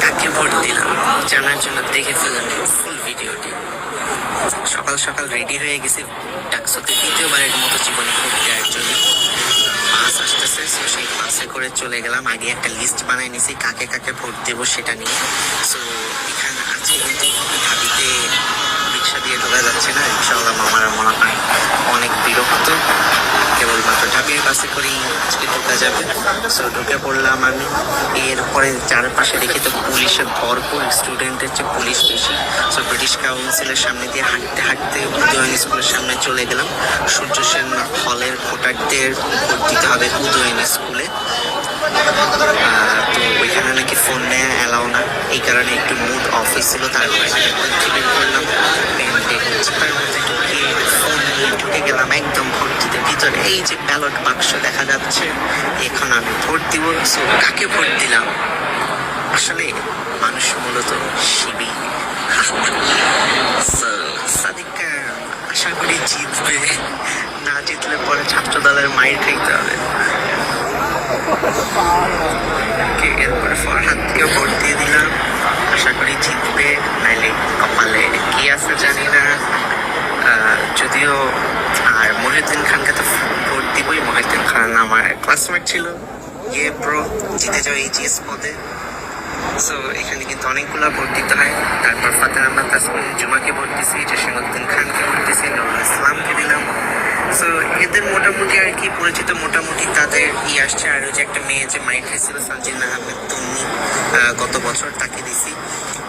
কাকে ভোট দিলাম জানার জন্য দেখে ফেলেন ফুল ভিডিওটি। সকাল সকাল রেডি হয়ে গেছি ডাকসুতে দ্বিতীয়বারের মতো জীবনে ভোট দেওয়ার জন্য। বাস আসতেছে, সো সেই বাসে করে চলে গেলাম। আগে একটা লিস্ট বানাই নিছি কাকে কাকে ভোট দেবো সেটা নিয়ে। সো এখানে আছে কিন্তু ভাবিতে রিক্সা দিয়ে ঢোকা যাচ্ছে না। ইনশাআল্লাহ মামারা মনে হয় অনেক বিরক্ত, কেবলমাত্র ঢাবির বাসে করেই আজকে ঢোকা যাবে। সো ঢুকে পড়লাম আমি। এরপরে চারপাশে দেখি তো পুলিশের ভরপুর, স্টুডেন্টের চেয়ে পুলিশ বেশি। সো ব্রিটিশ কাউন্সিলের সামনে দিয়ে হাঁটতে হাঁটতে উদয়ন স্কুলের সামনে চলে গেলাম। সূর্য সেন হলের ভোটারদের ভোট দিতে হবে উদয়ন স্কুলে। তো ওইখানে নাকি ফোন নেওয়া অ্যালাউ না, এই কারণে একটু মুড অফ হয়েছিল। তারপরে বের করলাম, চিপার মধ্যে ঢুকিয়ে ফোন নিয়ে ঢুকে গেলাম একদম ভোট দিতে ভিতরে। এই যে ব্যালট বাক্স দেখা যাচ্ছে, এখন আমি ভোট দিব। সো কাকে ভোট দিলাম? আসলে মানুষ মূলত শিবি। সাদিকা আশা করি জিতবে, না জিতলে পরে ছাত্র দলের মাইর খাইতে হবে। এরপরে ফরহাদকেও ভোট দিয়ে দিলাম, আশা করি জিতবে, নাইলে কপালে কি আছে জানি না। যদিও আর মহিউদ্দিন খানকে তো ভোট দিবই। মহিউদ্দিন খান আমার ক্লাসমেট ছিল, ব্রো জিতে যাও এইচএস পদে। সো এখানে কিন্তু অনেকগুলো ভোট দিতে হয়। তারপর ফাতেহ আহমেদ তাসমিম জুমাকে ভোট দিছি, জসিমউদ্দিন খানকে ভোট দিছি, নুরুল ইসলামকে দিলাম। সো এদের মোটামুটি আর কি পরিচিত, মোটামুটি তাদের আসছে। আর ওই যে একটা মেয়ে যে মাইক খাইছিল সানজিনা আহমেদ তন্নি গত বছর, তাকে দিছি।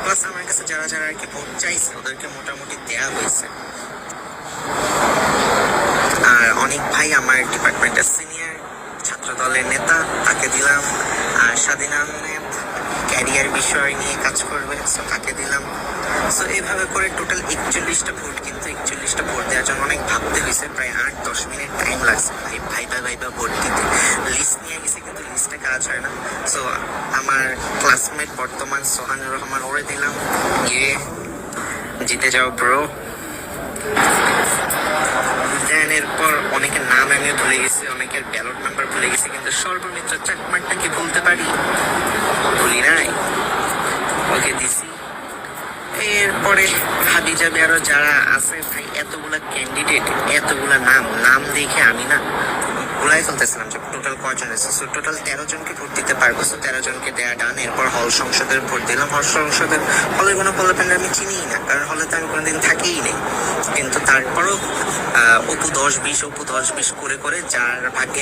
প্লাস আমার কাছে যারা যারা আর কি ভোট চাইছে ওদেরকে মোটামুটি দেয়া হয়েছে। আর অনেক ভাই আমার ডিপার্টমেন্টের সিনিয়র ছাত্র দলের নেতা, তাকে দিলাম। আর স্বাধীন আহমেদ ক্যারিয়ার বিষয় নিয়ে কাজ করবে, সো তাকে দিলাম। সো এইভাবে করে টোটাল 41টা ভোট। কিন্তু 41টা ভোট দেওয়ার জন্য অনেক ভাবতে হয়েছে, প্রায় 8-10 মিনিট টাইম লাগছে ভাইবা ভোট দিতে। লিস্ট নিয়ে গেছে কিন্তু লিস্টে কাজ হয় না। সো আমার ক্লাসমেট বর্তমান সোহানুর রহমান ওরে দিলাম, জিতে যাও ব্রো। এরপর অনেকের নাম আমি ভুলে গেছি, অনেকের ব্যালট নাম্বার ভুলে গেছি, কিন্তু সর্বমিত্র চাকমারটা কি ভুলতে পারি? ভুলি নাই, ওকে দিছি। এরপরে হাবি যাবে আরো যারা আছে। ভাই এতগুলা ক্যান্ডিডেট, এতগুলা নাম দেখে আমি না ভুলাই ফেলতেছিলাম যে টোটাল কয়জন আছে। সো টোটাল 13 জনকে ভোট দিতে পারবো। সো 13 জনকে দেয়া ডান। এরপর হল সংসদের ভোট দিলাম। হল সংসদের হলের কোনো পোলাপেন্ডা আমি চিনিই না, কারণ হলে তো আমি কোনোদিন থাকিই নেই। কিন্তু তারপরও অপু 10-20 করে করে যার ভাগ্যে